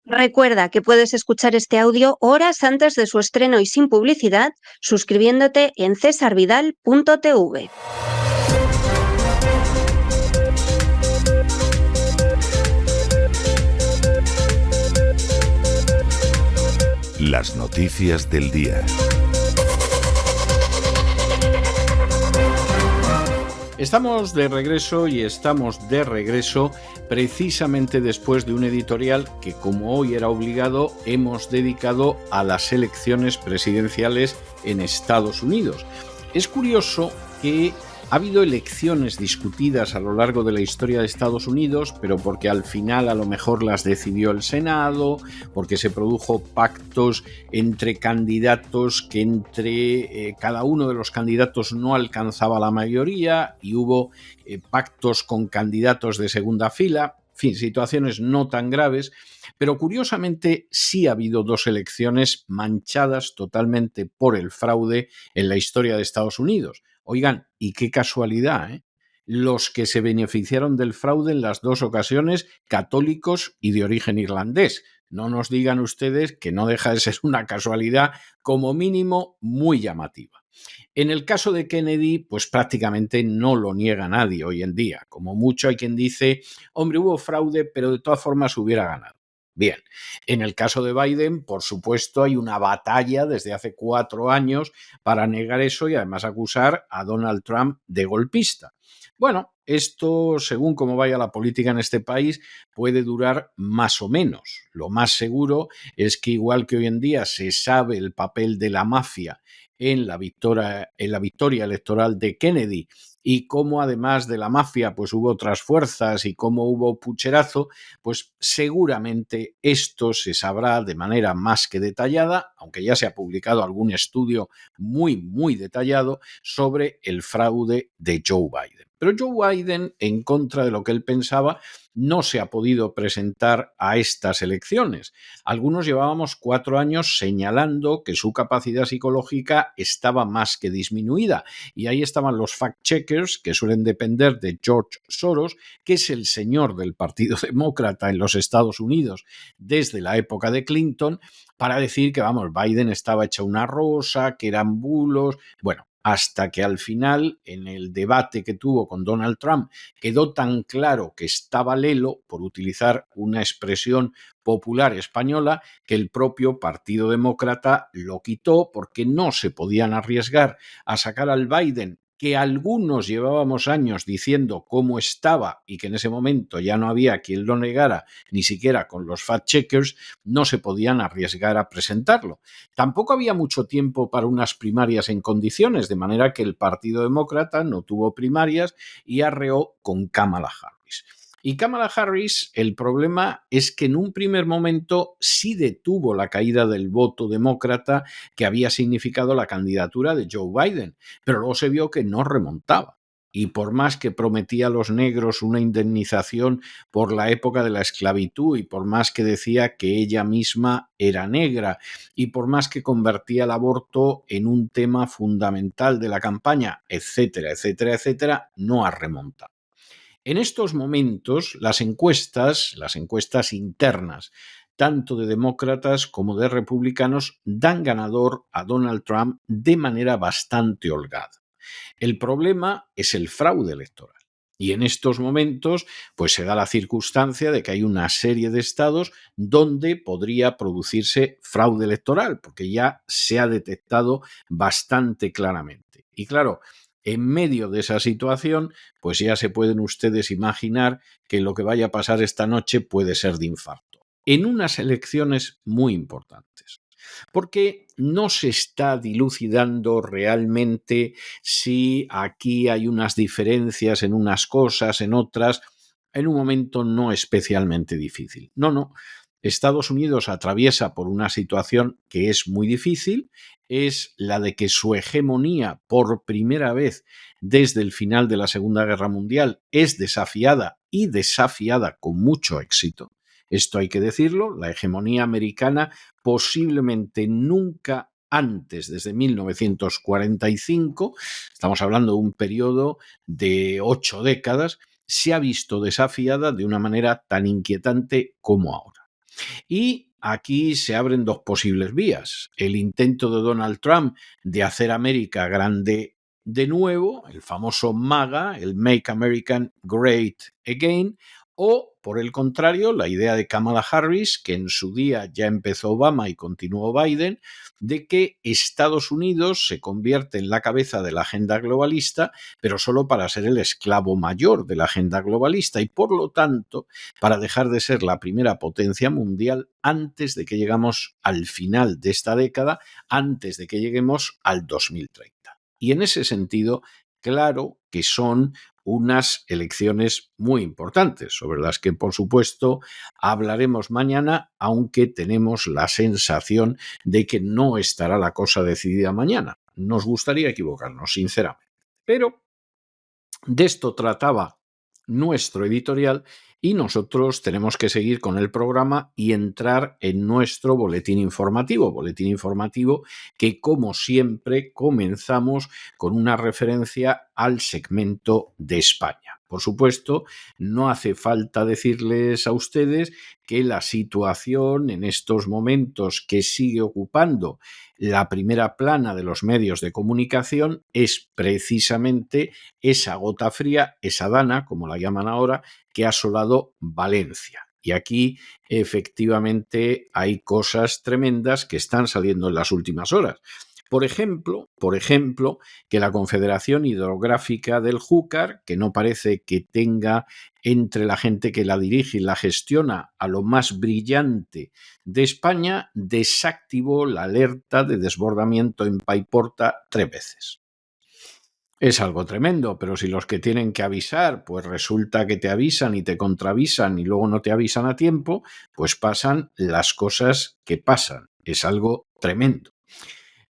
Recuerda que puedes escuchar este audio horas antes de su estreno y sin publicidad suscribiéndote en cesarvidal.tv. Las noticias del día. Estamos de regreso precisamente después de un editorial que, como hoy era obligado, hemos dedicado a las elecciones presidenciales en Estados Unidos. Es curioso que ha habido elecciones discutidas a lo largo de la historia de Estados Unidos, pero porque al final a lo mejor las decidió el Senado, porque se produjo pactos entre candidatos que entre cada uno de los candidatos no alcanzaba la mayoría y hubo pactos con candidatos de segunda fila. En fin, situaciones no tan graves, pero curiosamente sí ha habido dos elecciones manchadas totalmente por el fraude en la historia de Estados Unidos. Oigan, y qué casualidad, ¿eh? Los que se beneficiaron del fraude en las dos ocasiones, católicos y de origen irlandés. No nos digan ustedes que no deja de ser una casualidad, como mínimo, muy llamativa. En el caso de Kennedy, pues prácticamente no lo niega nadie hoy en día. Como mucho hay quien dice, hombre, hubo fraude, pero de todas formas hubiera ganado. Bien, en el caso de Biden, por supuesto, hay una batalla desde hace 4 años para negar eso y además acusar a Donald Trump de golpista. Bueno, esto, según cómo vaya la política en este país, puede durar más o menos. Lo más seguro es que, igual que hoy en día se sabe el papel de la mafia en la victoria electoral de Kennedy y cómo además de la mafia pues hubo otras fuerzas y cómo hubo pucherazo, pues seguramente esto se sabrá de manera más que detallada, aunque ya se ha publicado algún estudio muy detallado sobre el fraude de Joe Biden. Pero Joe Biden, en contra de lo que él pensaba, no se ha podido presentar a estas elecciones. Algunos llevábamos 4 años señalando que su capacidad psicológica estaba más que disminuida y ahí estaban los fact-checkers que suelen depender de George Soros, que es el señor del Partido Demócrata en los Estados Unidos desde la época de Clinton, para decir que, vamos, Biden estaba hecha una rosa, que eran bulos. Bueno, hasta que al final, en el debate que tuvo con Donald Trump, quedó tan claro que estaba lelo, por utilizar una expresión popular española, que el propio Partido Demócrata lo quitó porque no se podían arriesgar a sacar al Biden, que algunos llevábamos años diciendo cómo estaba y que en ese momento ya no había quien lo negara, ni siquiera con los fact-checkers, no se podían arriesgar a presentarlo. Tampoco había mucho tiempo para unas primarias en condiciones, de manera que el Partido Demócrata no tuvo primarias y arreó con Kamala Harris. Y Kamala Harris, el problema es que en un primer momento sí detuvo la caída del voto demócrata que había significado la candidatura de Joe Biden, pero luego se vio que no remontaba. Y por más que prometía a los negros una indemnización por la época de la esclavitud y por más que decía que ella misma era negra y por más que convertía el aborto en un tema fundamental de la campaña, etcétera, no ha remontado. En estos momentos, las encuestas internas, tanto de demócratas como de republicanos, dan ganador a Donald Trump de manera bastante holgada. El problema es el fraude electoral. Y en estos momentos, pues se da la circunstancia de que hay una serie de estados donde podría producirse fraude electoral, porque ya se ha detectado bastante claramente. Y claro, en medio de esa situación, pues ya se pueden ustedes imaginar que lo que vaya a pasar esta noche puede ser de infarto. En unas elecciones muy importantes. Porque no se está dilucidando realmente si aquí hay unas diferencias en unas cosas, en otras, en un momento no especialmente difícil. No. Estados Unidos atraviesa por una situación que es muy difícil, es la de que su hegemonía, por primera vez desde el final de la Segunda Guerra Mundial, es desafiada y desafiada con mucho éxito. Esto hay que decirlo, la hegemonía americana posiblemente nunca antes, desde 1945, estamos hablando de un periodo de 8 décadas, se ha visto desafiada de una manera tan inquietante como ahora. Y aquí se abren dos posibles vías. El intento de Donald Trump de hacer América grande de nuevo, el famoso MAGA, el Make American Great Again, o, por el contrario, la idea de Kamala Harris, que en su día ya empezó Obama y continuó Biden, de que Estados Unidos se convierte en la cabeza de la agenda globalista, pero solo para ser el esclavo mayor de la agenda globalista y, por lo tanto, para dejar de ser la primera potencia mundial antes de que lleguemos al final de esta década, antes de que lleguemos al 2030. Y en ese sentido, claro que son unas elecciones muy importantes, sobre las que, por supuesto, hablaremos mañana, aunque tenemos la sensación de que no estará la cosa decidida mañana. Nos gustaría equivocarnos, sinceramente. Pero de esto trataba nuestro editorial y nosotros tenemos que seguir con el programa y entrar en nuestro boletín informativo que, como siempre, comenzamos con una referencia al segmento de España. Por supuesto, no hace falta decirles a ustedes que la situación en estos momentos que sigue ocupando la primera plana de los medios de comunicación es precisamente esa gota fría, esa dana, como la llaman ahora, que ha asolado Valencia. Y aquí efectivamente hay cosas tremendas que están saliendo en las últimas horas. Por ejemplo, que la Confederación Hidrográfica del Júcar, que no parece que tenga entre la gente que la dirige y la gestiona a lo más brillante de España, desactivó la alerta de desbordamiento en Paiporta 3 veces. Es algo tremendo, pero si los que tienen que avisar, pues resulta que te avisan y te contraavisan y luego no te avisan a tiempo, pues pasan las cosas que pasan. Es algo tremendo.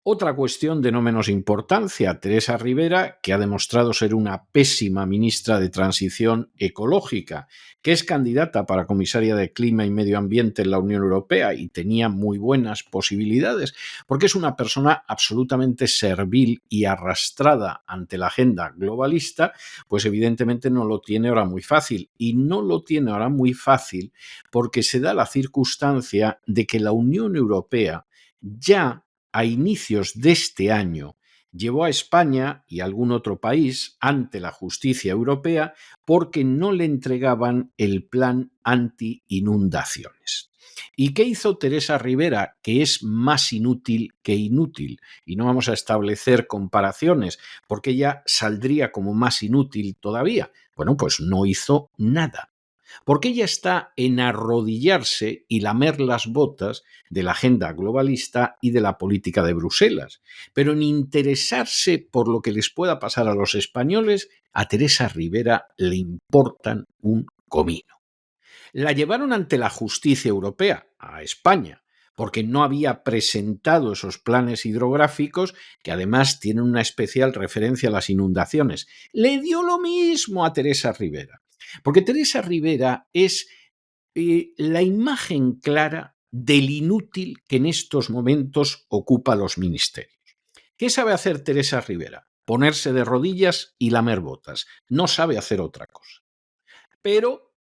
Otra cuestión de no menos importancia, Teresa Rivera, que ha demostrado ser una pésima ministra de Transición Ecológica, que es candidata para comisaria de Clima y Medio Ambiente en la Unión Europea y tenía muy buenas posibilidades, porque es una persona absolutamente servil y arrastrada ante la agenda globalista, pues evidentemente no lo tiene ahora muy fácil. Y no lo tiene ahora muy fácil porque se da la circunstancia de que la Unión Europea ya a inicios de este año llevó a España y algún otro país ante la justicia europea porque no le entregaban el plan anti-inundaciones. ¿Y qué hizo Teresa Rivera? Que es más inútil que inútil. Y no vamos a establecer comparaciones porque ella saldría como más inútil todavía. Bueno, pues no hizo nada. Porque ella está en arrodillarse y lamer las botas de la agenda globalista y de la política de Bruselas, pero en interesarse por lo que les pueda pasar a los españoles, a Teresa Rivera le importan un comino. La llevaron ante la justicia europea, a España, porque no había presentado esos planes hidrográficos que además tienen una especial referencia a las inundaciones. Le dio lo mismo a Teresa Rivera. Porque Teresa Rivera es la imagen clara del inútil que en estos momentos ocupa los ministerios. ¿Qué sabe hacer Teresa Rivera? Ponerse de rodillas y lamer botas. No sabe hacer otra cosa. Pero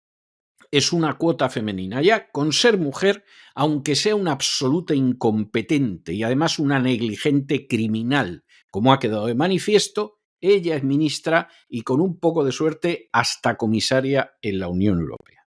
es una cuota femenina. Ya con ser mujer, aunque sea una absoluta incompetente y además una negligente criminal, como ha quedado de manifiesto, ella es ministra y con un poco de suerte hasta comisaria en la Unión Europea.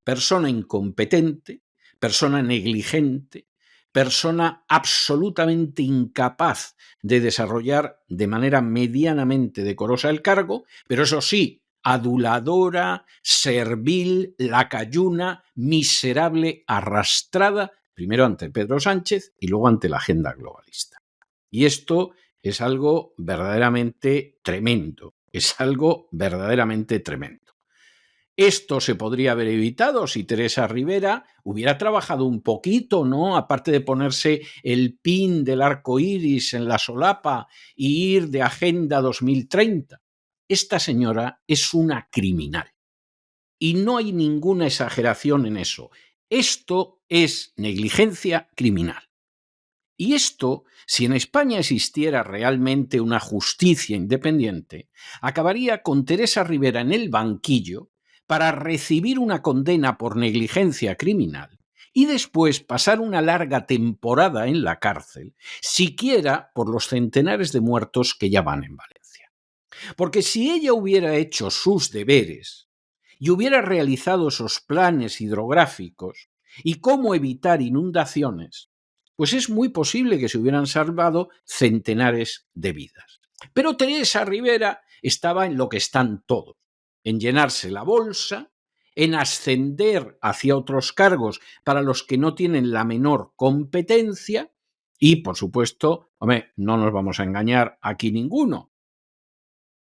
Persona incompetente, persona negligente, persona absolutamente incapaz de desarrollar de manera medianamente decorosa el cargo, pero eso sí, aduladora, servil, lacayuna, miserable, arrastrada, primero ante Pedro Sánchez y luego ante la agenda globalista. Y esto es algo verdaderamente tremendo, es algo verdaderamente tremendo. Esto se podría haber evitado si Teresa Rivera hubiera trabajado un poquito, ¿no? Aparte de ponerse el pin del arco iris en la solapa y ir de Agenda 2030. Esta señora es una criminal. Y no hay ninguna exageración en eso. Esto es negligencia criminal. Y esto, si en España existiera realmente una justicia independiente, acabaría con Teresa Rivera en el banquillo para recibir una condena por negligencia criminal y después pasar una larga temporada en la cárcel, siquiera por los centenares de muertos que ya van en Valencia. Porque si ella hubiera hecho sus deberes y hubiera realizado esos planes hidrográficos y cómo evitar inundaciones, pues es muy posible que se hubieran salvado centenares de vidas. Pero Teresa Rivera estaba en lo que están todos, en llenarse la bolsa, en ascender hacia otros cargos para los que no tienen la menor competencia y, por supuesto, no nos vamos a engañar aquí ninguno,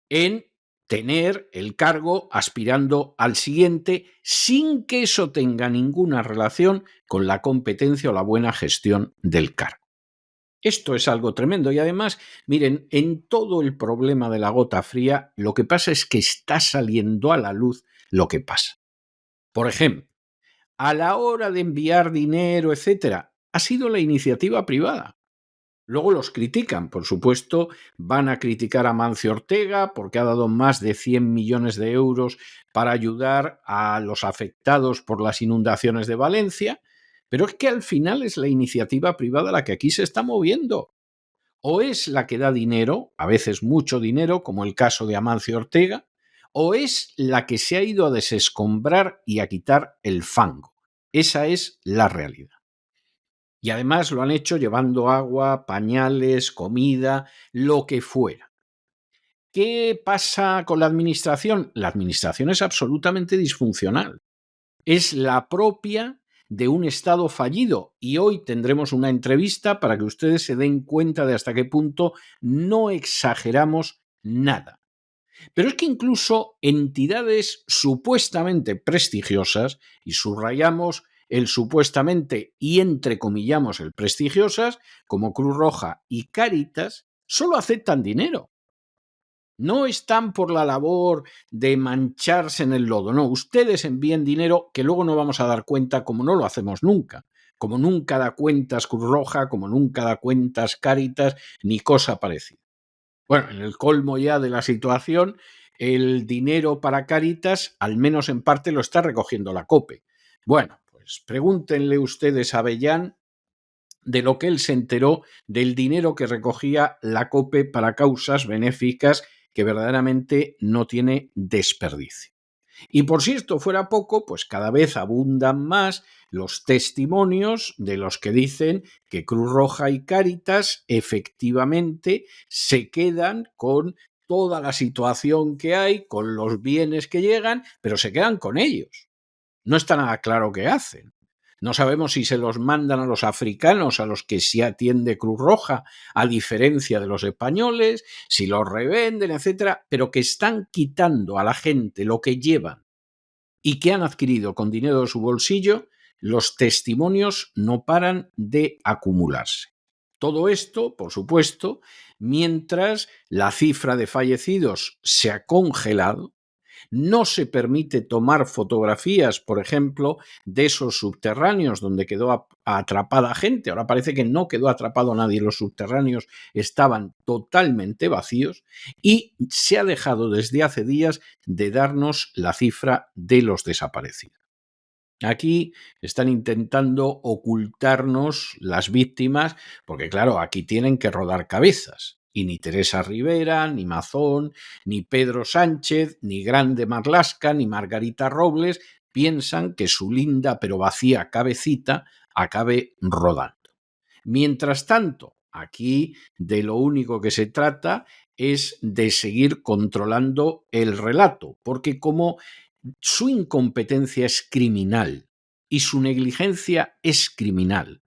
en tener el cargo aspirando al siguiente sin que eso tenga ninguna relación con la competencia o la buena gestión del cargo. Esto es algo tremendo y además, miren, en todo el problema de la gota fría, lo que pasa es que está saliendo a la luz lo que pasa. Por ejemplo, a la hora de enviar dinero, etcétera, ha sido la iniciativa privada. Luego los critican, por supuesto, van a criticar a Mancio Ortega porque ha dado más de 100 millones de euros para ayudar a los afectados por las inundaciones de Valencia, pero es que al final es la iniciativa privada la que aquí se está moviendo. O es la que da dinero, a veces mucho dinero, como el caso de Amancio Ortega, o es la que se ha ido a desescombrar y a quitar el fango. Esa es la realidad. Y además lo han hecho llevando agua, pañales, comida, lo que fuera. ¿Qué pasa con la administración? La administración es absolutamente disfuncional. Es la propia de un Estado fallido. Y hoy tendremos una entrevista para que ustedes se den cuenta de hasta qué punto no exageramos nada. Pero es que incluso entidades supuestamente prestigiosas, y subrayamos el supuestamente y entrecomillamos el prestigiosas, como Cruz Roja y Cáritas, solo aceptan dinero. No están por la labor de mancharse en el lodo, no, ustedes envíen dinero que luego no vamos a dar cuenta como no lo hacemos nunca, como nunca da cuentas Cruz Roja, como nunca da cuentas Cáritas, ni cosa parecida. Bueno, en el colmo ya de la situación, el dinero para Cáritas, al menos en parte, lo está recogiendo la COPE. Bueno, pues pregúntenle ustedes a Avellán de lo que él se enteró del dinero que recogía la COPE para causas benéficas que verdaderamente no tiene desperdicio. Y por si esto fuera poco, pues cada vez abundan más los testimonios de los que dicen que Cruz Roja y Cáritas efectivamente se quedan con toda la situación que hay, con los bienes que llegan, pero se quedan con ellos. No está nada claro qué hacen. No sabemos si se los mandan a los africanos a los que sí atiende Cruz Roja, a diferencia de los españoles, si los revenden, etcétera, pero que están quitando a la gente lo que llevan y que han adquirido con dinero de su bolsillo, los testimonios no paran de acumularse. Todo esto, por supuesto, mientras la cifra de fallecidos se ha congelado. No se permite tomar fotografías, por ejemplo, de esos subterráneos donde quedó atrapada gente. Ahora parece que no quedó atrapado nadie. Los subterráneos estaban totalmente vacíos y se ha dejado desde hace días de darnos la cifra de los desaparecidos. Aquí están intentando ocultarnos las víctimas porque, claro, aquí tienen que rodar cabezas. Y ni Teresa Rivera, ni Mazón, ni Pedro Sánchez, ni Grande Marlaska, ni Margarita Robles piensan que su linda pero vacía cabecita acabe rodando. Mientras tanto, aquí de lo único que se trata es de seguir controlando el relato, porque como su incompetencia es criminal y su negligencia es criminal,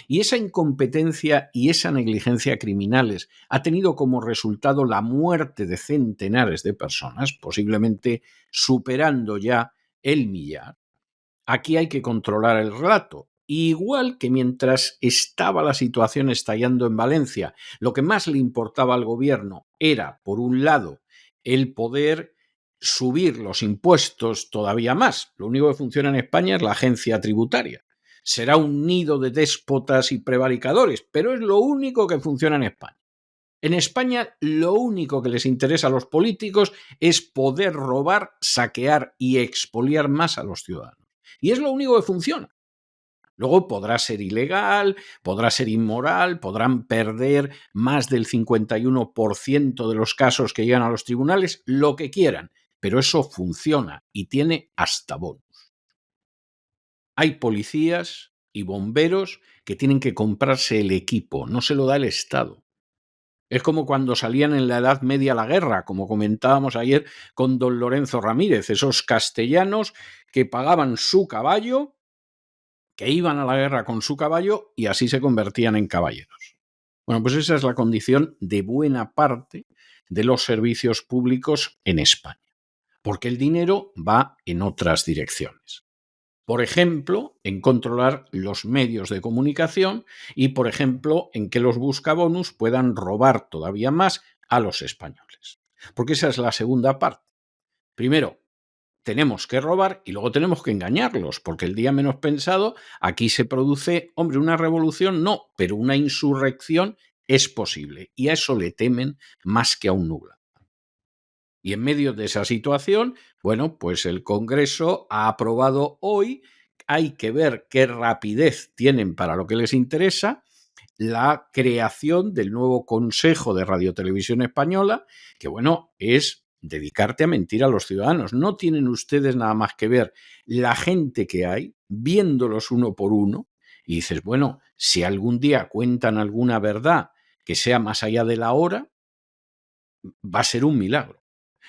y esa incompetencia y esa negligencia criminales ha tenido como resultado la muerte de centenares de personas, posiblemente superando ya el millar. Aquí hay que controlar el relato. Igual que mientras estaba la situación estallando en Valencia, lo que más le importaba al gobierno era, por un lado, el poder subir los impuestos todavía más. Lo único que funciona en España es la agencia tributaria. Será un nido de déspotas y prevaricadores, pero es lo único que funciona en España. En España lo único que les interesa a los políticos es poder robar, saquear y expoliar más a los ciudadanos. Y es lo único que funciona. Luego podrá ser ilegal, podrá ser inmoral, podrán perder más del 51% de los casos que llegan a los tribunales, lo que quieran, pero eso funciona y tiene hasta bonus. Hay policías y bomberos que tienen que comprarse el equipo, no se lo da el Estado. Es como cuando salían en la Edad Media a la guerra, como comentábamos ayer con don Lorenzo Ramírez, esos castellanos que pagaban su caballo, que iban a la guerra con su caballo y así se convertían en caballeros. Bueno, pues esa es la condición de buena parte de los servicios públicos en España, porque el dinero va en otras direcciones. Por ejemplo, en controlar los medios de comunicación y, por ejemplo, en que los buscabonus puedan robar todavía más a los españoles. Porque esa es la segunda parte. Primero, tenemos que robar y luego tenemos que engañarlos, porque el día menos pensado aquí se produce, hombre, una revolución no, pero una insurrección es posible y a eso le temen más que a un nubla. Y en medio de esa situación, bueno, pues el Congreso ha aprobado hoy, hay que ver qué rapidez tienen para lo que les interesa, la creación del nuevo Consejo de Radiotelevisión Española, que bueno, es dedicarte a mentir a los ciudadanos. No tienen ustedes nada más que ver la gente que hay, viéndolos uno por uno, y dices, bueno, si algún día cuentan alguna verdad que sea más allá de la hora, va a ser un milagro.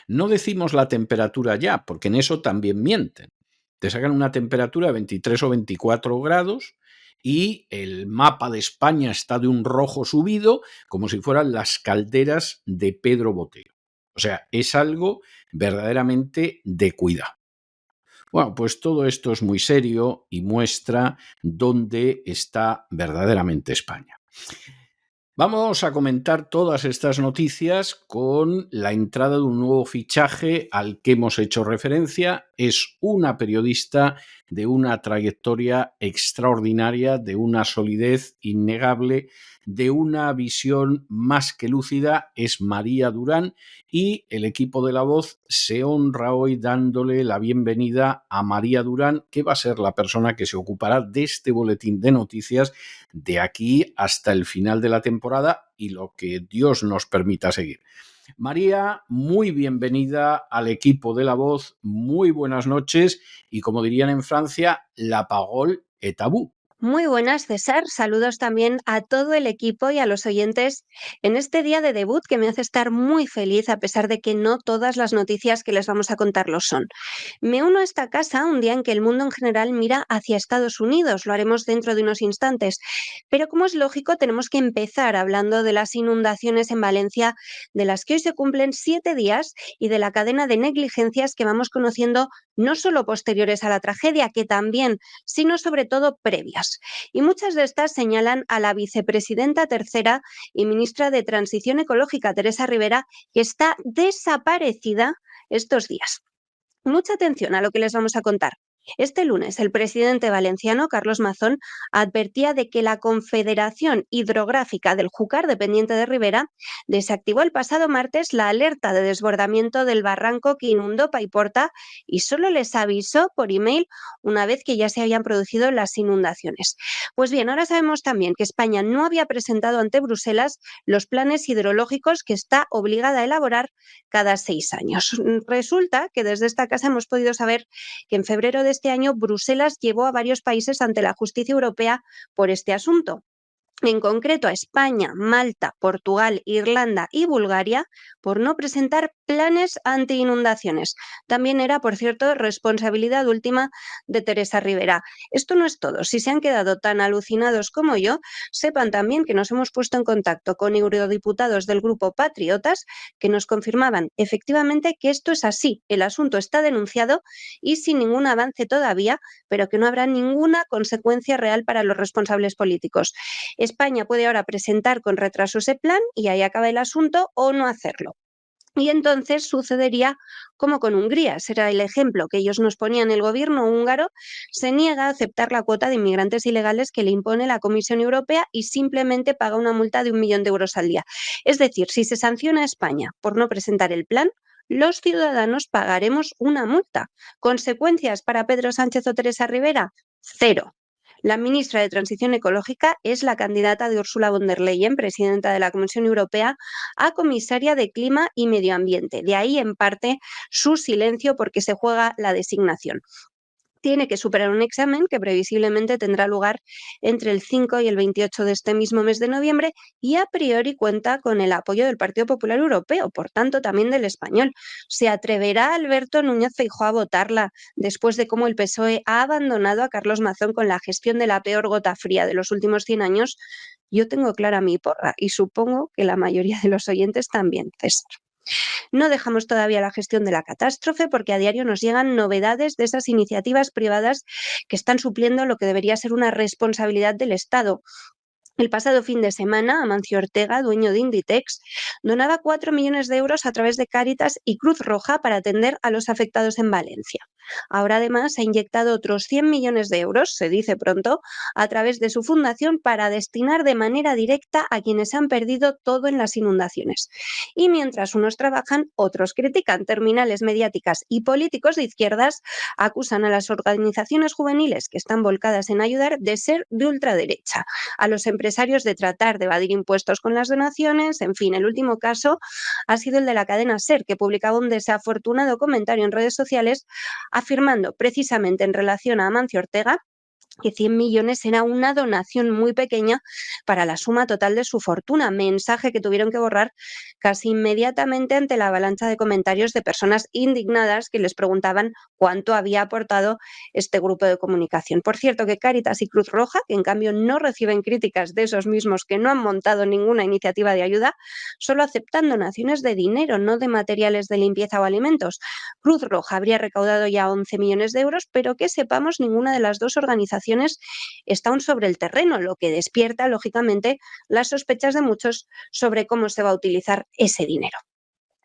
No decimos la temperatura ya, porque en eso también mienten. Te sacan una temperatura de 23 o 24 grados y el mapa de España está de un rojo subido como si fueran las calderas de Pedro Botero. O sea, es algo verdaderamente de cuidado. Bueno, pues todo esto es muy serio y muestra dónde está verdaderamente España. Vamos a comentar todas estas noticias con la entrada de un nuevo fichaje al que hemos hecho referencia. Es una periodista de una trayectoria extraordinaria, de una solidez innegable, de una visión más que lúcida. Es María Durán y el equipo de La Voz se honra hoy dándole la bienvenida a María Durán, que va a ser la persona que se ocupará de este boletín de noticias de aquí hasta el final de la temporada y lo que Dios nos permita seguir. María, muy bienvenida al equipo de La Voz, muy buenas noches y como dirían en Francia, la parole est à vous. Muy buenas, César. Saludos también a todo el equipo y a los oyentes en este día de debut que me hace estar muy feliz a pesar de que no todas las noticias que les vamos a contar lo son. Me uno a esta casa un día en que el mundo en general mira hacia Estados Unidos. Lo haremos dentro de unos instantes. Pero como es lógico, tenemos que empezar hablando de las inundaciones en Valencia, de las que hoy se cumplen 7 días y de la cadena de negligencias que vamos conociendo no solo posteriores a la tragedia, que también, sino sobre todo previas. Y muchas de estas señalan a la vicepresidenta tercera y ministra de Transición Ecológica, Teresa Rivera, que está desaparecida estos días. Mucha atención a lo que les vamos a contar. Este lunes, el presidente valenciano, Carlos Mazón, advertía de que la Confederación Hidrográfica del Júcar, dependiente de Rivera, desactivó el pasado martes la alerta de desbordamiento del barranco que inundó Paiporta y solo les avisó por email una vez que ya se habían producido las inundaciones. Pues bien, ahora sabemos también que España no había presentado ante Bruselas los planes hidrológicos que está obligada a elaborar cada 6 años. Resulta que desde esta casa hemos podido saber que en febrero de este año Bruselas llevó a varios países ante la justicia europea por este asunto. En concreto a España, Malta, Portugal, Irlanda y Bulgaria por no presentar planes anti-inundaciones. También era, por cierto, responsabilidad última de Teresa Rivera. Esto no es todo. Si se han quedado tan alucinados como yo, sepan también que nos hemos puesto en contacto con eurodiputados del grupo Patriotas que nos confirmaban efectivamente que esto es así. El asunto está denunciado y sin ningún avance todavía, pero que no habrá ninguna consecuencia real para los responsables políticos. España puede ahora presentar con retraso ese plan y ahí acaba el asunto o no hacerlo. Y entonces sucedería como con Hungría, será el ejemplo que ellos nos ponían. El gobierno húngaro se niega a aceptar la cuota de inmigrantes ilegales que le impone la Comisión Europea y simplemente paga una multa de 1 millón de euros al día. Es decir, si se sanciona a España por no presentar el plan, los ciudadanos pagaremos una multa. ¿Consecuencias para Pedro Sánchez o Teresa Rivera? Cero. La ministra de Transición Ecológica es la candidata de Ursula von der Leyen, presidenta de la Comisión Europea, a comisaria de Clima y Medio Ambiente. De ahí, en parte, su silencio porque se juega la designación. Tiene que superar un examen que previsiblemente tendrá lugar entre el 5 y el 28 de este mismo mes de noviembre y a priori cuenta con el apoyo del Partido Popular Europeo, por tanto también del español. ¿Se atreverá Alberto Núñez Feijóo a votarla después de cómo el PSOE ha abandonado a Carlos Mazón con la gestión de la peor gota fría de los últimos 100 años? Yo tengo clara mi porra y supongo que la mayoría de los oyentes también, César. No dejamos todavía la gestión de la catástrofe porque a diario nos llegan novedades de esas iniciativas privadas que están supliendo lo que debería ser una responsabilidad del Estado. El pasado fin de semana, Amancio Ortega, dueño de Inditex, donaba 4 millones de euros a través de Cáritas y Cruz Roja para atender a los afectados en Valencia. Ahora además ha inyectado otros 100 millones de euros, se dice pronto, a través de su fundación para destinar de manera directa a quienes han perdido todo en las inundaciones. Y mientras unos trabajan, otros critican. Terminales mediáticas y políticos de izquierdas acusan a las organizaciones juveniles que están volcadas en ayudar de ser de ultraderecha, a los empresarios de tratar de evadir impuestos con las donaciones. En fin, el último caso ha sido el de la cadena SER, que publicaba un desafortunado comentario en redes sociales afirmando precisamente en relación a Amancio Ortega que 100 millones era una donación muy pequeña para la suma total de su fortuna, mensaje que tuvieron que borrar casi inmediatamente ante la avalancha de comentarios de personas indignadas que les preguntaban cuánto había aportado este grupo de comunicación. Por cierto, que Cáritas y Cruz Roja, que en cambio no reciben críticas de esos mismos que no han montado ninguna iniciativa de ayuda, solo aceptan donaciones de dinero, no de materiales de limpieza o alimentos. Cruz Roja habría recaudado ya 11 millones de euros, pero que sepamos, ninguna de las dos organizaciones está aún sobre el terreno, lo que despierta, lógicamente, las sospechas de muchos sobre cómo se va a utilizar ese dinero.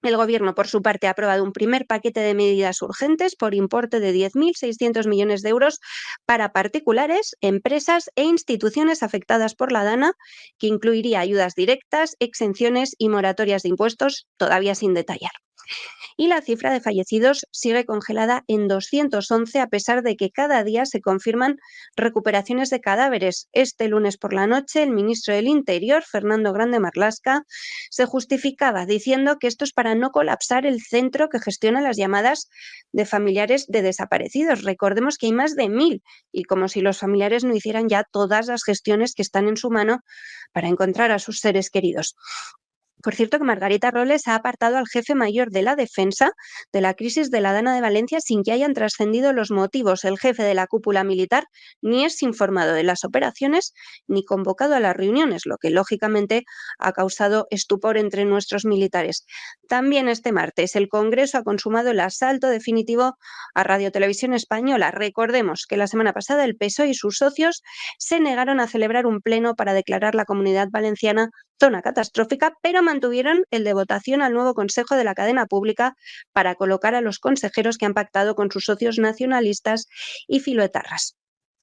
El Gobierno, por su parte, ha aprobado un primer paquete de medidas urgentes por importe de 10.600 millones de euros para particulares, empresas e instituciones afectadas por la DANA, que incluiría ayudas directas, exenciones y moratorias de impuestos, todavía sin detallar. Y la cifra de fallecidos sigue congelada en 211 a pesar de que cada día se confirman recuperaciones de cadáveres. Este lunes por la noche, el ministro del Interior, Fernando Grande Marlaska, se justificaba diciendo que esto es para no colapsar el centro que gestiona las llamadas de familiares de desaparecidos. Recordemos que hay más de 1.000 y como si los familiares no hicieran ya todas las gestiones que están en su mano para encontrar a sus seres queridos. Por cierto, que Margarita Robles ha apartado al jefe mayor de la defensa de la crisis de la Dana de Valencia sin que hayan trascendido los motivos. El jefe de la cúpula militar ni es informado de las operaciones ni convocado a las reuniones, lo que lógicamente ha causado estupor entre nuestros militares. También este martes el Congreso ha consumado el asalto definitivo a Radio Televisión Española. Recordemos que la semana pasada el PSOE y sus socios se negaron a celebrar un pleno para declarar la Comunidad Valenciana zona catastrófica, pero mantuvieron el de votación al nuevo Consejo de la cadena pública para colocar a los consejeros que han pactado con sus socios nacionalistas y filoetarras.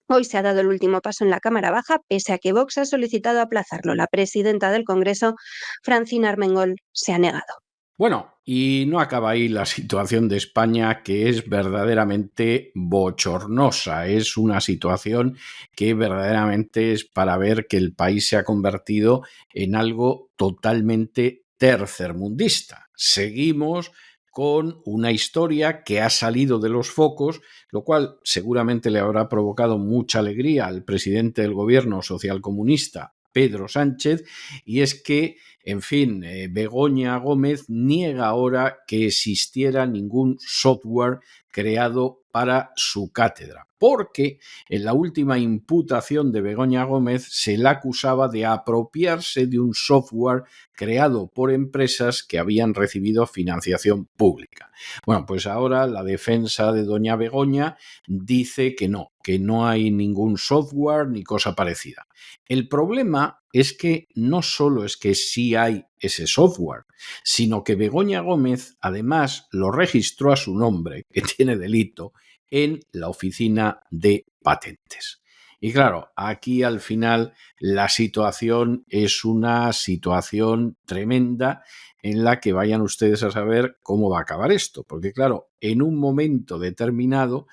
Hoy se ha dado el último paso en la Cámara Baja, pese a que Vox ha solicitado aplazarlo. La presidenta del Congreso, Francina Armengol, se ha negado. Bueno, y no acaba ahí la situación de España, que es verdaderamente bochornosa. Es una situación que verdaderamente es para ver que el país se ha convertido en algo totalmente tercermundista. Seguimos con una historia que ha salido de los focos, lo cual seguramente le habrá provocado mucha alegría al presidente del gobierno socialcomunista, Pedro Sánchez, y es que, en fin, Begoña Gómez niega ahora que existiera ningún software creado para su cátedra, porque en la última imputación de Begoña Gómez se la acusaba de apropiarse de un software creado por empresas que habían recibido financiación pública. Bueno, pues ahora la defensa de doña Begoña dice que no hay ningún software ni cosa parecida. El problema es que no solo es que sí hay ese software, sino que Begoña Gómez además lo registró a su nombre, que tiene delito, en la oficina de patentes. Y claro, aquí al final la situación es una situación tremenda en la que vayan ustedes a saber cómo va a acabar esto. Porque claro, en un momento determinado,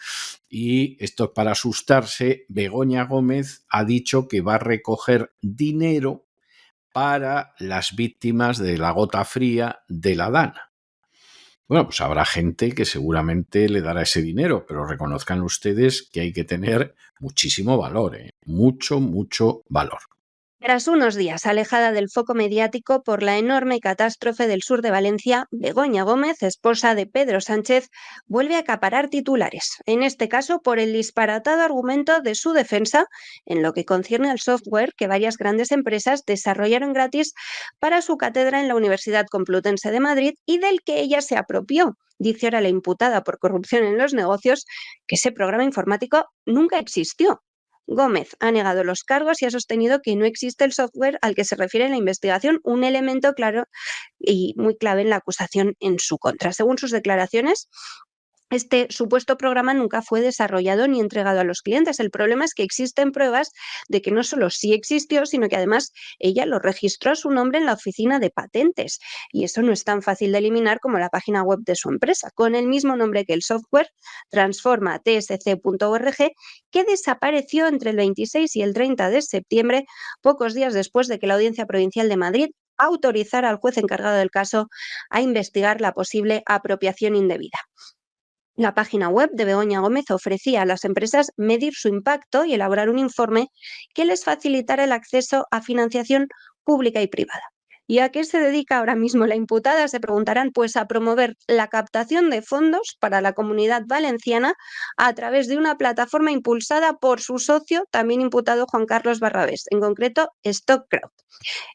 y esto es para asustarse, Begoña Gómez ha dicho que va a recoger dinero para las víctimas de la gota fría de la Dana. Bueno, pues habrá gente que seguramente le dará ese dinero, pero reconozcan ustedes que hay que tener muchísimo valor, ¿eh? Mucho, mucho valor. Tras unos días alejada del foco mediático por la enorme catástrofe del sur de Valencia, Begoña Gómez, esposa de Pedro Sánchez, vuelve a acaparar titulares, en este caso por el disparatado argumento de su defensa en lo que concierne al software que varias grandes empresas desarrollaron gratis para su cátedra en la Universidad Complutense de Madrid y del que ella se apropió. Dice ahora la imputada por corrupción en los negocios que ese programa informático nunca existió. Gómez ha negado los cargos y ha sostenido que no existe el software al que se refiere en la investigación, un elemento claro y muy clave en la acusación en su contra. Según sus declaraciones, este supuesto programa nunca fue desarrollado ni entregado a los clientes. El problema es que existen pruebas de que no solo sí existió, sino que además ella lo registró a su nombre en la oficina de patentes. Y eso no es tan fácil de eliminar como la página web de su empresa, con el mismo nombre que el software, Transforma TSC.org, que desapareció entre el 26 y el 30 de septiembre, pocos días después de que la Audiencia Provincial de Madrid autorizara al juez encargado del caso a investigar la posible apropiación indebida. La página web de Begoña Gómez ofrecía a las empresas medir su impacto y elaborar un informe que les facilitara el acceso a financiación pública y privada. ¿Y a qué se dedica ahora mismo la imputada? Se preguntarán, pues a promover la captación de fondos para la Comunidad Valenciana a través de una plataforma impulsada por su socio, también imputado Juan Carlos Barrabés, en concreto StockCrowd.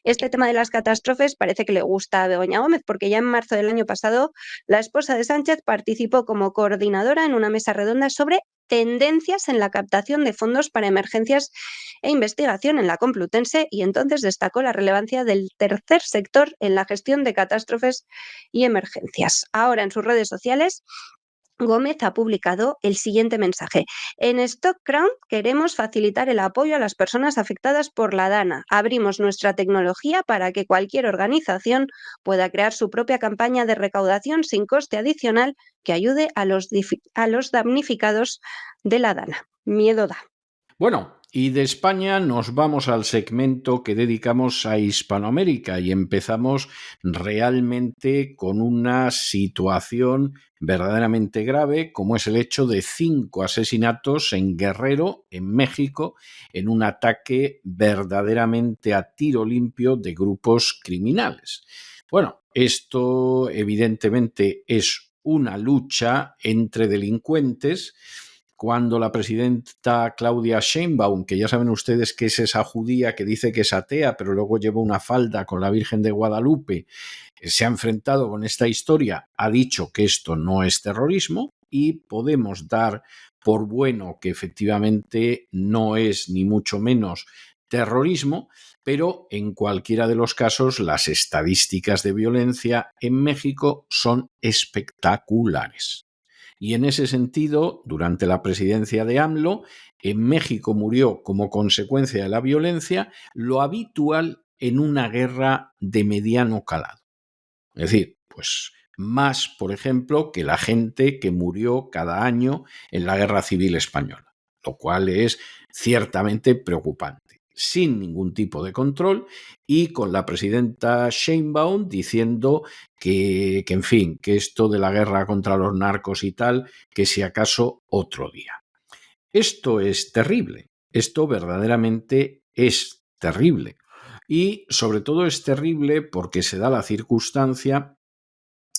Este tema de las catástrofes parece que le gusta a Begoña Gómez, porque ya en marzo del año pasado la esposa de Sánchez participó como coordinadora en una mesa redonda sobre tendencias en la captación de fondos para emergencias e investigación en la Complutense y entonces destacó la relevancia del tercer sector en la gestión de catástrofes y emergencias. Ahora en sus redes sociales Gómez ha publicado el siguiente mensaje. En StockCrowd queremos facilitar el apoyo a las personas afectadas por la Dana. Abrimos nuestra tecnología para que cualquier organización pueda crear su propia campaña de recaudación sin coste adicional que ayude a los damnificados de la Dana. Miedo da. Bueno, y de España nos vamos al segmento que dedicamos a Hispanoamérica y empezamos realmente con una situación verdaderamente grave, como es el hecho de 5 asesinatos en Guerrero, en México, en un ataque verdaderamente a tiro limpio de grupos criminales. Bueno, esto evidentemente es una lucha entre delincuentes. Cuando la presidenta Claudia Sheinbaum, que ya saben ustedes que es esa judía que dice que es atea, pero luego lleva una falda con la Virgen de Guadalupe, se ha enfrentado con esta historia, ha dicho que esto no es terrorismo y podemos dar por bueno que efectivamente no es ni mucho menos terrorismo, pero en cualquiera de los casos las estadísticas de violencia en México son espectaculares. Y en ese sentido, durante la presidencia de AMLO, en México murió como consecuencia de la violencia lo habitual en una guerra de mediano calado. Es decir, pues más, por ejemplo, que la gente que murió cada año en la Guerra Civil Española, lo cual es ciertamente preocupante, sin ningún tipo de control y con la presidenta Sheinbaum diciendo que en fin, que esto de la guerra contra los narcos y tal, que si acaso otro día. Esto es terrible, esto verdaderamente es terrible. Y sobre todo es terrible porque se da la circunstancia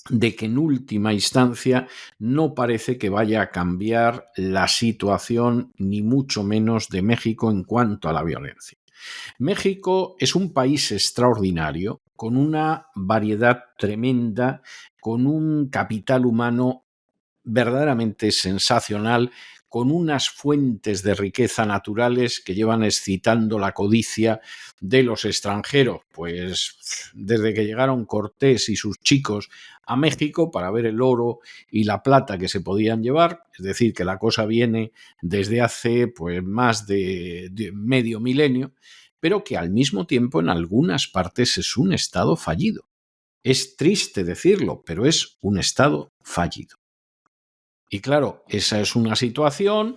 de que en última instancia no parece que vaya a cambiar la situación ni mucho menos de México en cuanto a la violencia. México es un país extraordinario, con una variedad tremenda, con un capital humano verdaderamente sensacional, con unas fuentes de riqueza naturales que llevan excitando la codicia de los extranjeros, pues desde que llegaron Cortés y sus chicos a México para ver el oro y la plata que se podían llevar, es decir, que la cosa viene desde hace pues más de medio milenio, pero que al mismo tiempo en algunas partes es un estado fallido. Es triste decirlo, pero es un estado fallido. Y claro, esa es una situación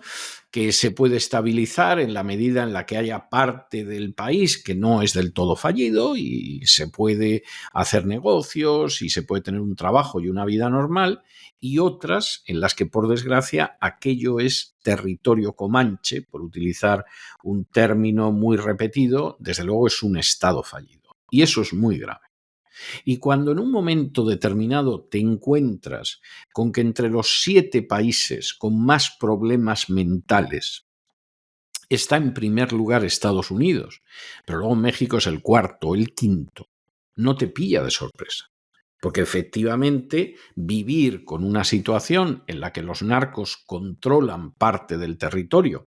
que se puede estabilizar en la medida en la que haya parte del país que no es del todo fallido y se puede hacer negocios y se puede tener un trabajo y una vida normal, y otras en las que, por desgracia, aquello es territorio comanche, por utilizar un término muy repetido, desde luego es un estado fallido. Y eso es muy grave. Y cuando en un momento determinado te encuentras con que entre los 7 países con más problemas mentales está en primer lugar Estados Unidos, pero luego México es el cuarto, el quinto, no te pilla de sorpresa. Porque efectivamente vivir con una situación en la que los narcos controlan parte del territorio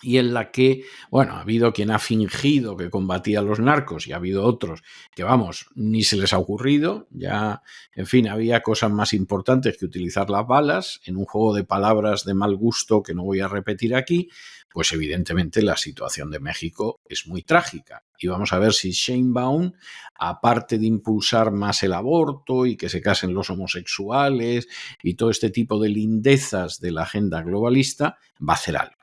y en la que, bueno, ha habido quien ha fingido que combatía a los narcos y ha habido otros que, vamos, ni se les ha ocurrido, ya, en fin, había cosas más importantes que utilizar las balas en un juego de palabras de mal gusto que no voy a repetir aquí, pues evidentemente la situación de México es muy trágica. Y vamos a ver si Sheinbaum, aparte de impulsar más el aborto y que se casen los homosexuales y todo este tipo de lindezas de la agenda globalista, va a hacer algo.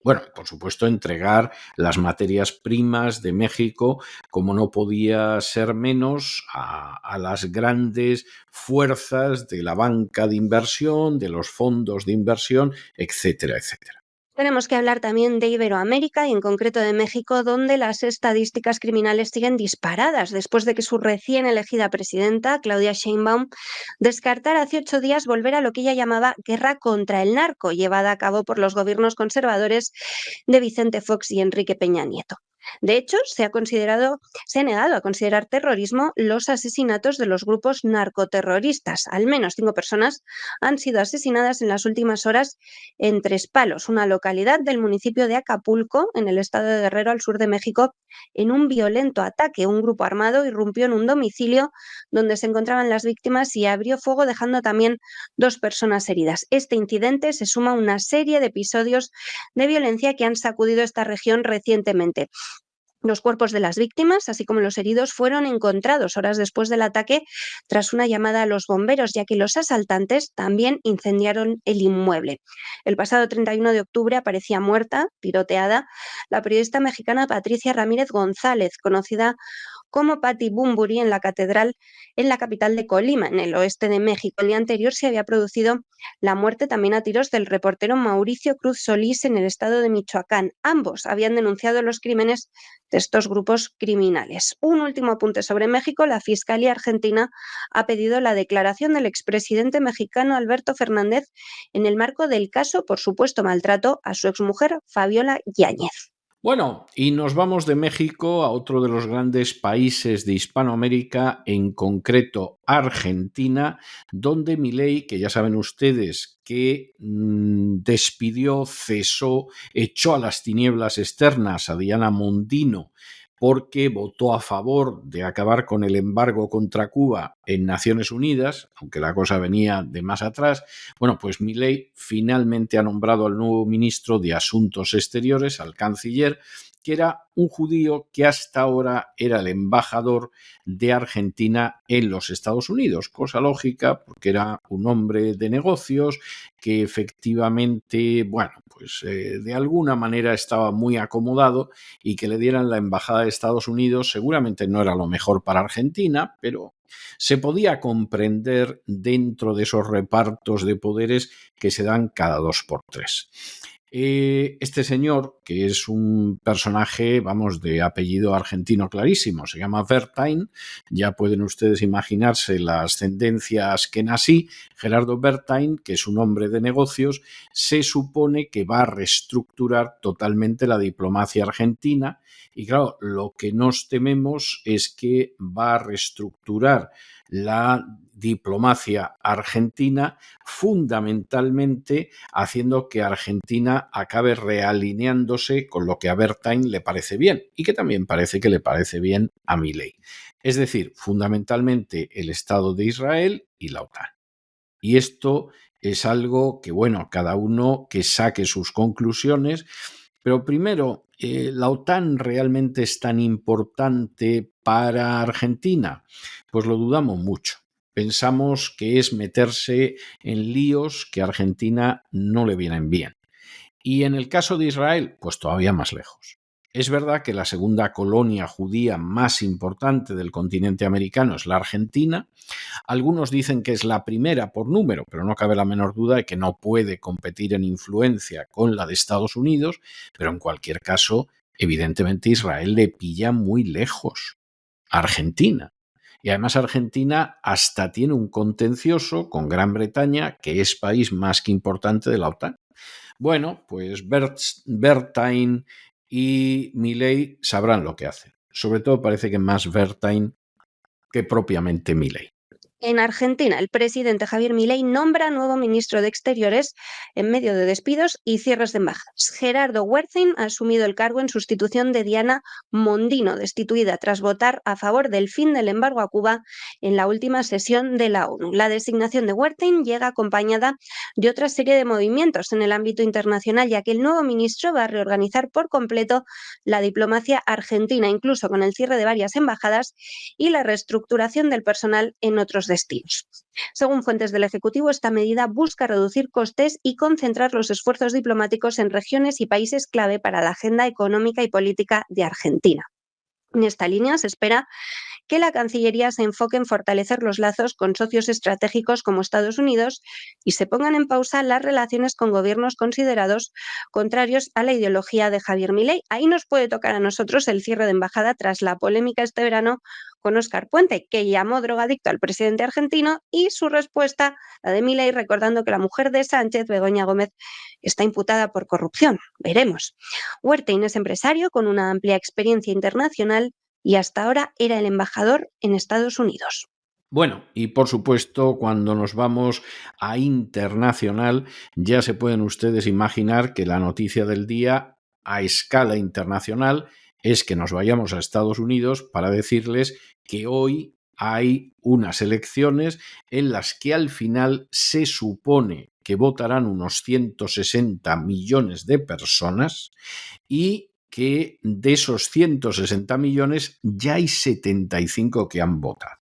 Bueno, por supuesto, entregar las materias primas de México, como no podía ser menos, a las grandes fuerzas de la banca de inversión, de los fondos de inversión, etcétera, etcétera. Tenemos que hablar también de Iberoamérica y en concreto de México, donde las estadísticas criminales siguen disparadas después de que su recién elegida presidenta, Claudia Sheinbaum, descartara hace 8 días volver a lo que ella llamaba guerra contra el narco, llevada a cabo por los gobiernos conservadores de Vicente Fox y Enrique Peña Nieto. De hecho, se ha negado a considerar terrorismo los asesinatos de los grupos narcoterroristas. Al menos 5 personas han sido asesinadas en las últimas horas en Tres Palos, una localidad del municipio de Acapulco, en el estado de Guerrero, al sur de México, en un violento ataque. Un grupo armado irrumpió en un domicilio donde se encontraban las víctimas y abrió fuego, dejando también 2 personas heridas. Este incidente se suma a una serie de episodios de violencia que han sacudido esta región recientemente. Los cuerpos de las víctimas, así como los heridos, fueron encontrados horas después del ataque tras una llamada a los bomberos, ya que los asaltantes también incendiaron el inmueble. El pasado 31 de octubre aparecía muerta, tiroteada, la periodista mexicana Patricia Ramírez González, conocida como Patti Bumburi, en la capital de Colima, en el oeste de México. El día anterior se había producido la muerte también a tiros del reportero Mauricio Cruz Solís en el estado de Michoacán. Ambos habían denunciado los crímenes de estos grupos criminales. Un último apunte sobre México. La Fiscalía Argentina ha pedido la declaración del expresidente mexicano Alberto Fernández en el marco del caso por supuesto maltrato a su exmujer Fabiola Yáñez. Bueno, y nos vamos de México a otro de los grandes países de Hispanoamérica, en concreto Argentina, donde Milei, que ya saben ustedes que despidió, cesó, echó a las tinieblas externas a Diana Mondino porque votó a favor de acabar con el embargo contra Cuba en Naciones Unidas, aunque la cosa venía de más atrás. Bueno, pues Milei finalmente ha nombrado al nuevo ministro de Asuntos Exteriores, al canciller, que era un judío que hasta ahora era el embajador de Argentina en los Estados Unidos. Cosa lógica, porque era un hombre de negocios que efectivamente, bueno, pues de alguna manera estaba muy acomodado, y que le dieran la embajada de Estados Unidos seguramente no era lo mejor para Argentina, pero se podía comprender dentro de esos repartos de poderes que se dan cada 2 por 3. Este señor, que es un personaje, vamos, de apellido argentino clarísimo, se llama Bertain, ya pueden ustedes imaginarse la ascendencia askenazí. Gerardo Bertain, que es un hombre de negocios, se supone que va a reestructurar totalmente la diplomacia argentina, y claro, lo que nos tememos es que va a reestructurar la diplomacia argentina, fundamentalmente haciendo que Argentina acabe realineándose con lo que a Bertain le parece bien y que también parece que le parece bien a Milei. Es decir, fundamentalmente el Estado de Israel y la OTAN. Y esto es algo que, bueno, cada uno que saque sus conclusiones. Pero primero, ¿la OTAN realmente es tan importante para Argentina? Pues lo dudamos mucho. Pensamos que es meterse en líos que a Argentina no le vienen bien. Y en el caso de Israel, pues todavía más lejos. Es verdad que la segunda colonia judía más importante del continente americano es la Argentina. Algunos dicen que es la primera por número, pero no cabe la menor duda de que no puede competir en influencia con la de Estados Unidos, pero en cualquier caso, evidentemente Israel le pilla muy lejos a Argentina. Y además Argentina hasta tiene un contencioso con Gran Bretaña, que es país más que importante de la OTAN. Bueno, pues Bertain y Milei sabrán lo que hacen. Sobre todo parece que más Bertain que propiamente Milei. En Argentina, el presidente Javier Milei nombra nuevo ministro de Exteriores en medio de despidos y cierres de embajadas. Gerardo Wertheim ha asumido el cargo en sustitución de Diana Mondino, destituida tras votar a favor del fin del embargo a Cuba en la última sesión de la ONU. La designación de Wertheim llega acompañada de otra serie de movimientos en el ámbito internacional, ya que el nuevo ministro va a reorganizar por completo la diplomacia argentina, incluso con el cierre de varias embajadas y la reestructuración del personal en otros destinos. Según fuentes del Ejecutivo, esta medida busca reducir costes y concentrar los esfuerzos diplomáticos en regiones y países clave para la agenda económica y política de Argentina. En esta línea se espera que la Cancillería se enfoque en fortalecer los lazos con socios estratégicos como Estados Unidos y se pongan en pausa las relaciones con gobiernos considerados contrarios a la ideología de Javier Milei. Ahí nos puede tocar a nosotros el cierre de embajada tras la polémica este verano con Óscar Puente, que llamó drogadicto al presidente argentino, y su respuesta, la de Milei, recordando que la mujer de Sánchez, Begoña Gómez, está imputada por corrupción. Veremos. Wertheim es empresario con una amplia experiencia internacional y hasta ahora era el embajador en Estados Unidos. Bueno, y por supuesto, cuando nos vamos a internacional, ya se pueden ustedes imaginar que la noticia del día a escala internacional es que nos vayamos a Estados Unidos para decirles que hoy hay unas elecciones en las que al final se supone que votarán unos 160 millones de personas y que de esos 160 millones ya hay 75 que han votado.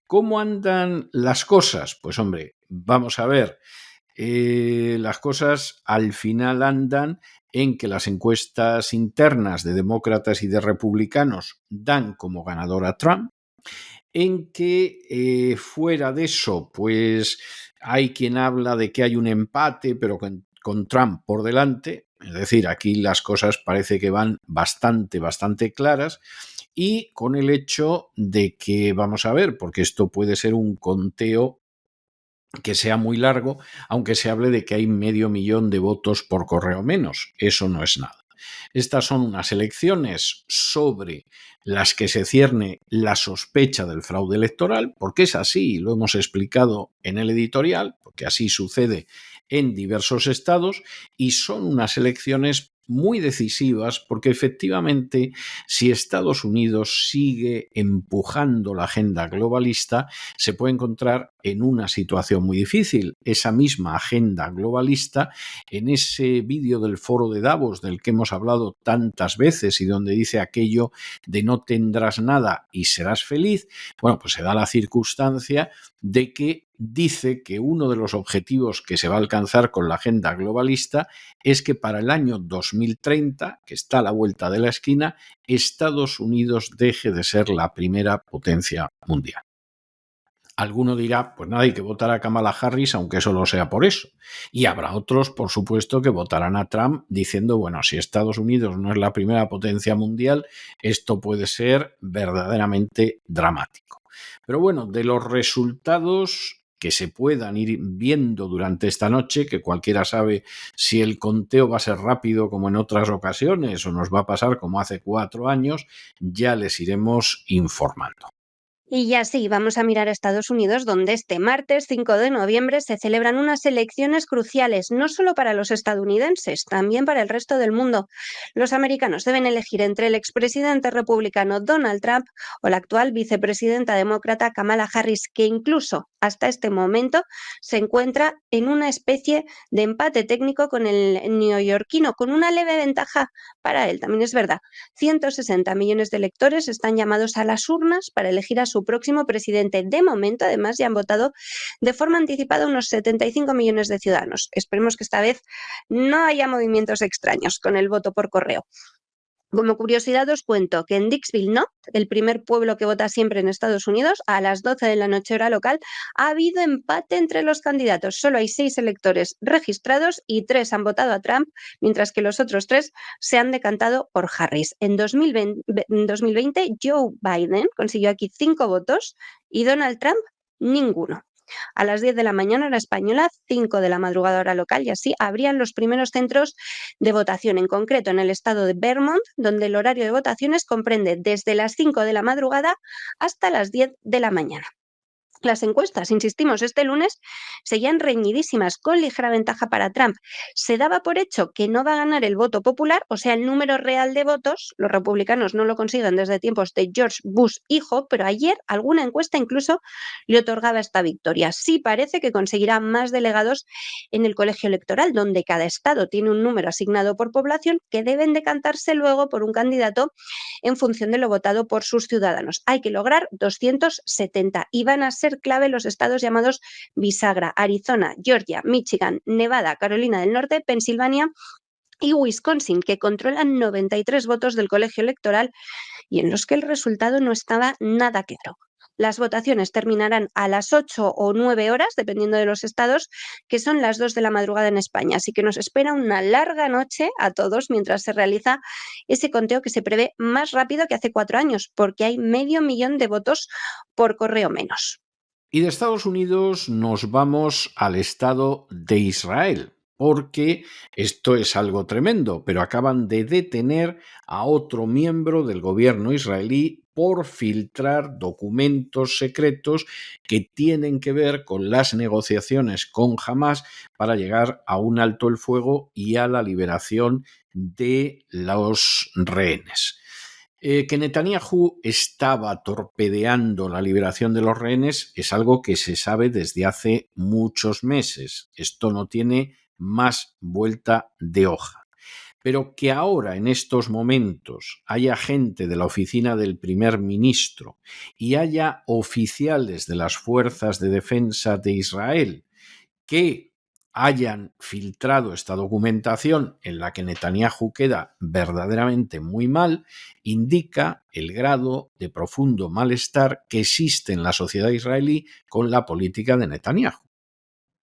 ¿Cómo andan las cosas? Pues hombre, vamos a ver, las cosas al final andan en que las encuestas internas de demócratas y de republicanos dan como ganador a Trump, en que fuera de eso, pues hay quien habla de que hay un empate, pero con Trump por delante. Es decir, aquí las cosas parece que van bastante claras, y con el hecho de que, vamos a ver, porque esto puede ser un conteo que sea muy largo, aunque se hable de que hay 500.000 de votos por correo menos. Eso no es nada. Estas son unas elecciones sobre las que se cierne la sospecha del fraude electoral, porque es así, lo hemos explicado en el editorial, porque así sucede en diversos estados, y son unas elecciones muy decisivas porque efectivamente si Estados Unidos sigue empujando la agenda globalista se puede encontrar en una situación muy difícil. Esa misma agenda globalista, en ese vídeo del foro de Davos del que hemos hablado tantas veces y donde dice aquello de no tendrás nada y serás feliz, bueno, pues se da la circunstancia de que dice que uno de los objetivos que se va a alcanzar con la agenda globalista es que para el año 2030, que está a la vuelta de la esquina, Estados Unidos deje de ser la primera potencia mundial. Alguno dirá, pues nada, hay que votar a Kamala Harris, aunque solo sea por eso. Y habrá otros, por supuesto, que votarán a Trump diciendo, bueno, si Estados Unidos no es la primera potencia mundial, esto puede ser verdaderamente dramático. Pero bueno, de los resultados que se puedan ir viendo durante esta noche, que cualquiera sabe si el conteo va a ser rápido como en otras ocasiones o nos va a pasar como hace 4 años, ya les iremos informando. Y ya sí, vamos a mirar a Estados Unidos, donde este martes 5 de noviembre se celebran unas elecciones cruciales, no solo para los estadounidenses, también para el resto del mundo. Los americanos deben elegir entre el expresidente republicano Donald Trump o la actual vicepresidenta demócrata Kamala Harris, que incluso hasta este momento se encuentra en una especie de empate técnico con el neoyorquino, con una leve ventaja para él. También es verdad, 160 millones de electores están llamados a las urnas para elegir a su próximo presidente. De momento, además, ya han votado de forma anticipada unos 75 millones de ciudadanos. Esperemos que esta vez no haya movimientos extraños con el voto por correo. Como curiosidad os cuento que en Dixville North, el primer pueblo que vota siempre en Estados Unidos, a las 12 de la noche hora local, ha habido empate entre los candidatos. Solo hay 6 electores registrados y 3 han votado a Trump, mientras que los otros 3 se han decantado por Harris. En 2020, Joe Biden consiguió aquí 5 votos y Donald Trump ninguno. A las 10 de la mañana hora española, 5 de la madrugada hora local, y así abrían los primeros centros de votación, en concreto en el estado de Vermont, donde el horario de votaciones comprende desde las 5 de la madrugada hasta las 10 de la mañana. Las encuestas, insistimos, este lunes seguían reñidísimas, con ligera ventaja para Trump. Se daba por hecho que no va a ganar el voto popular, o sea, el número real de votos. Los republicanos no lo consiguen desde tiempos de George Bush hijo, pero ayer alguna encuesta incluso le otorgaba esta victoria. Sí parece que conseguirá más delegados en el colegio electoral, donde cada estado tiene un número asignado por población que deben decantarse luego por un candidato en función de lo votado por sus ciudadanos. Hay que lograr 270 y van a ser clave los estados llamados bisagra: Arizona, Georgia, Michigan, Nevada, Carolina del Norte, Pensilvania y Wisconsin, que controlan 93 votos del colegio electoral y en los que el resultado no estaba nada claro. Las votaciones terminarán a las 8 o 9 horas, dependiendo de los estados, que son las 2 de la madrugada en España. Así que nos espera una larga noche a todos mientras se realiza ese conteo que se prevé más rápido que hace 4 años, porque hay 500.000 de votos por correo menos. Y de Estados Unidos nos vamos al Estado de Israel, porque esto es algo tremendo, pero acaban de detener a otro miembro del gobierno israelí por filtrar documentos secretos que tienen que ver con las negociaciones con Hamás para llegar a un alto el fuego y a la liberación de los rehenes. Que Netanyahu estaba torpedeando la liberación de los rehenes es algo que se sabe desde hace muchos meses. Esto no tiene más vuelta de hoja. Pero que ahora, en estos momentos, haya gente de la oficina del primer ministro y haya oficiales de las fuerzas de defensa de Israel que hayan filtrado esta documentación en la que Netanyahu queda verdaderamente muy mal, indica el grado de profundo malestar que existe en la sociedad israelí con la política de Netanyahu.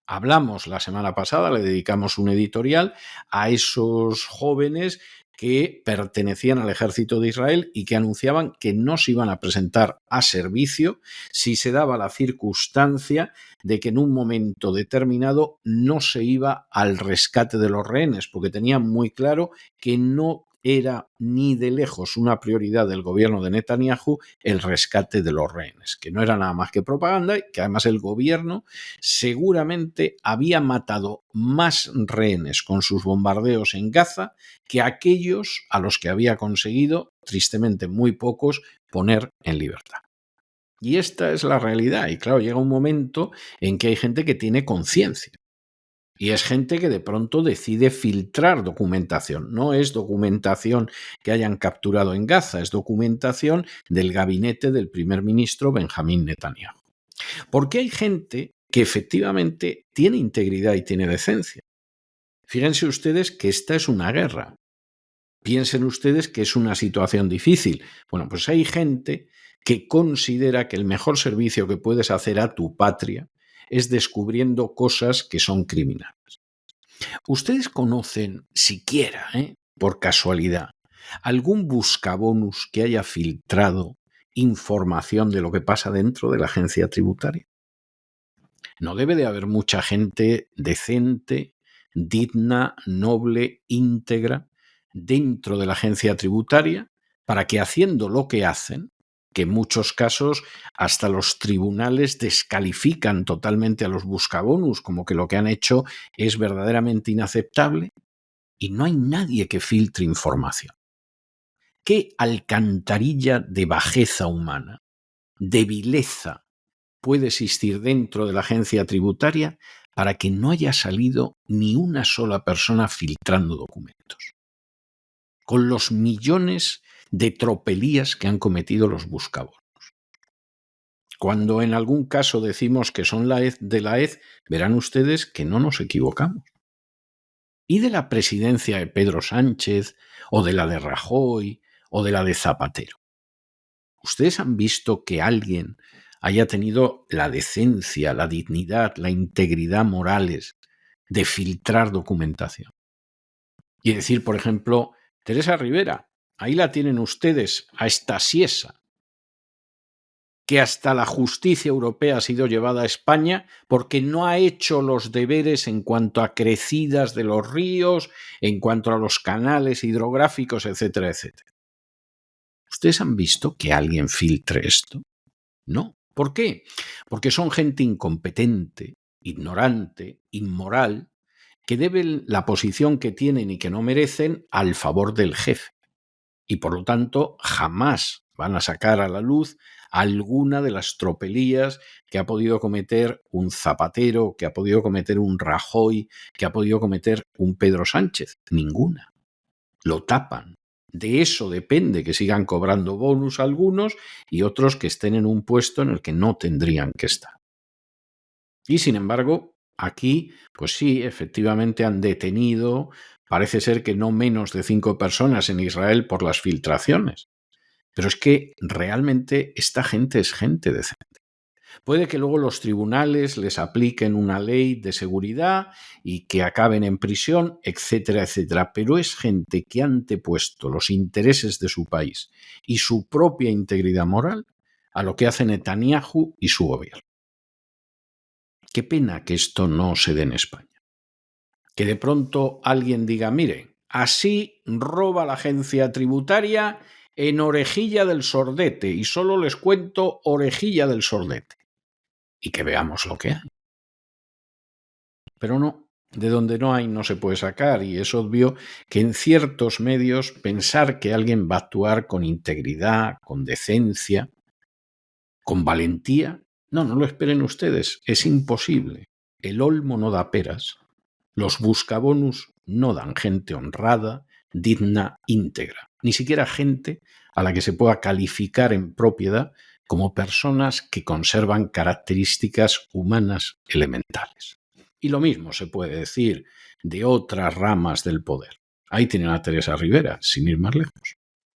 Hablamos la semana pasada, le dedicamos un editorial a esos jóvenes que pertenecían al ejército de Israel y que anunciaban que no se iban a presentar a servicio si se daba la circunstancia de que en un momento determinado no se iba al rescate de los rehenes, porque tenían muy claro que no era ni de lejos una prioridad del gobierno de Netanyahu el rescate de los rehenes, que no era nada más que propaganda y que además el gobierno seguramente había matado más rehenes con sus bombardeos en Gaza que aquellos a los que había conseguido, tristemente muy pocos, poner en libertad. Y esta es la realidad. Y claro, llega un momento en que hay gente que tiene conciencia. Y es gente que de pronto decide filtrar documentación. No es documentación que hayan capturado en Gaza, es documentación del gabinete del primer ministro Benjamín Netanyahu. Porque hay gente que efectivamente tiene integridad y tiene decencia. Fíjense ustedes que esta es una guerra. Piensen ustedes que es una situación difícil. Bueno, pues hay gente que considera que el mejor servicio que puedes hacer a tu patria es descubriendo cosas que son criminales. ¿Ustedes conocen siquiera, por casualidad, algún buscabonus que haya filtrado información de lo que pasa dentro de la agencia tributaria? No debe de haber mucha gente decente, digna, noble, íntegra dentro de la agencia tributaria para que, haciendo lo que hacen, que en muchos casos hasta los tribunales descalifican totalmente a los buscabonus, como que lo que han hecho es verdaderamente inaceptable, y no hay nadie que filtre información. ¿Qué alcantarilla de bajeza humana, de vileza, puede existir dentro de la agencia tributaria para que no haya salido ni una sola persona filtrando documentos? Con los millones de tropelías que han cometido los buscabonos. Cuando en algún caso decimos que son de la EZ, verán ustedes que no nos equivocamos. ¿Y de la presidencia de Pedro Sánchez, o de la de Rajoy, o de la de Zapatero? ¿Ustedes han visto que alguien haya tenido la decencia, la dignidad, la integridad morales de filtrar documentación? Y decir, por ejemplo, Teresa Rivera, ahí la tienen ustedes, a esta siesa, que hasta la justicia europea ha sido llevada a España porque no ha hecho los deberes en cuanto a crecidas de los ríos, en cuanto a los canales hidrográficos, etcétera, etcétera. ¿Ustedes han visto que alguien filtre esto? No. ¿Por qué? Porque son gente incompetente, ignorante, inmoral, que deben la posición que tienen y que no merecen al favor del jefe. Y por lo tanto jamás van a sacar a la luz alguna de las tropelías que ha podido cometer un Zapatero, que ha podido cometer un Rajoy, que ha podido cometer un Pedro Sánchez. Ninguna. Lo tapan. De eso depende que sigan cobrando bonus algunos y otros que estén en un puesto en el que no tendrían que estar. Y sin embargo, aquí, pues sí, efectivamente han detenido, parece ser que no menos de 5 personas en Israel por las filtraciones. Pero es que realmente esta gente es gente decente. Puede que luego los tribunales les apliquen una ley de seguridad y que acaben en prisión, etcétera, etcétera. Pero es gente que ha antepuesto los intereses de su país y su propia integridad moral a lo que hace Netanyahu y su gobierno. Qué pena que esto no se dé en España. Que de pronto alguien diga, mire, así roba la agencia tributaria en Orejilla del Sordete y solo les cuento Orejilla del Sordete. Y que veamos lo que hay. Pero no, de donde no hay no se puede sacar y es obvio que en ciertos medios pensar que alguien va a actuar con integridad, con decencia, con valentía, no lo esperen ustedes, es imposible. El olmo no da peras, los buscabonus no dan gente honrada, digna, íntegra, ni siquiera gente a la que se pueda calificar en propiedad como personas que conservan características humanas elementales. Y lo mismo se puede decir de otras ramas del poder. Ahí tienen a Teresa Rivera, sin ir más lejos.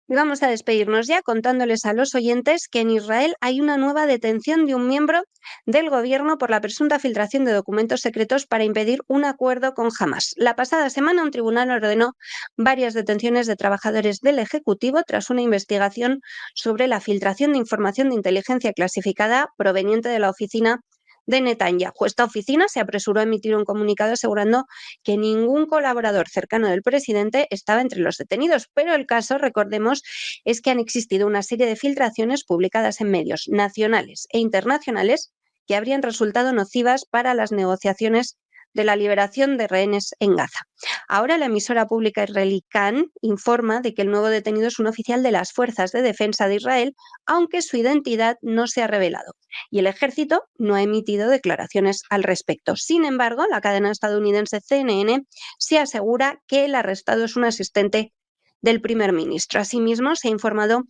Y vamos a despedirnos ya contándoles a los oyentes que en Israel hay una nueva detención de un miembro del gobierno por la presunta filtración de documentos secretos para impedir un acuerdo con Hamás. La pasada semana un tribunal ordenó varias detenciones de trabajadores del Ejecutivo tras una investigación sobre la filtración de información de inteligencia clasificada proveniente de la oficina de Netanyahu. Esta oficina se apresuró a emitir un comunicado asegurando que ningún colaborador cercano del presidente estaba entre los detenidos, pero el caso, recordemos, es que han existido una serie de filtraciones publicadas en medios nacionales e internacionales que habrían resultado nocivas para las negociaciones de la liberación de rehenes en Gaza. Ahora la emisora pública israelí Kan informa de que el nuevo detenido es un oficial de las Fuerzas de Defensa de Israel, aunque su identidad no se ha revelado. Y el ejército no ha emitido declaraciones al respecto. Sin embargo, la cadena estadounidense CNN se asegura que el arrestado es un asistente del primer ministro. Asimismo, se ha informado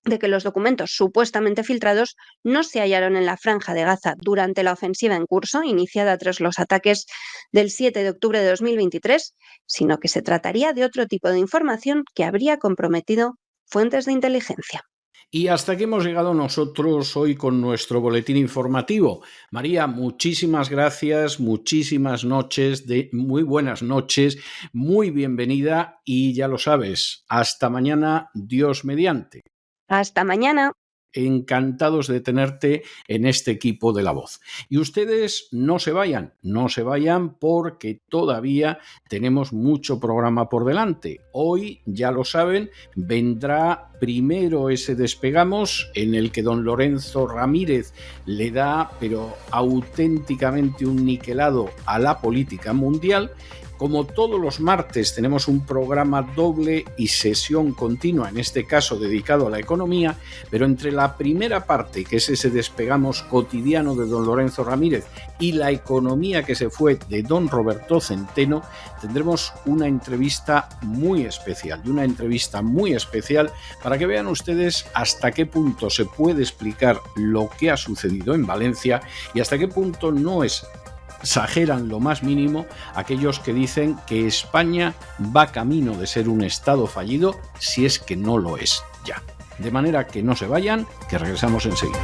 de que los documentos supuestamente filtrados no se hallaron en la franja de Gaza durante la ofensiva en curso, iniciada tras los ataques del 7 de octubre de 2023, sino que se trataría de otro tipo de información que habría comprometido fuentes de inteligencia. Y hasta aquí hemos llegado nosotros hoy con nuestro boletín informativo. María, muchísimas gracias, muchísimas noches, muy buenas noches, muy bienvenida y ya lo sabes, hasta mañana, Dios mediante. Hasta mañana. encantados de tenerte en este equipo de La Voz. Y ustedes no se vayan porque todavía tenemos mucho programa por delante. Hoy, ya lo saben, vendrá primero ese Despegamos, en el que don Lorenzo Ramírez le da, pero auténticamente un niquelado a la política mundial. Como todos los martes tenemos un programa doble y sesión continua, en este caso dedicado a la economía, pero entre la primera parte, que es ese Despegamos cotidiano de don Lorenzo Ramírez, y la economía que se fue de don Roberto Centeno, tendremos una entrevista muy especial, para que vean ustedes hasta qué punto se puede explicar lo que ha sucedido en Valencia y hasta qué punto no exageran lo más mínimo aquellos que dicen que España va camino de ser un Estado fallido, si es que no lo es ya. De manera que no se vayan, que regresamos enseguida.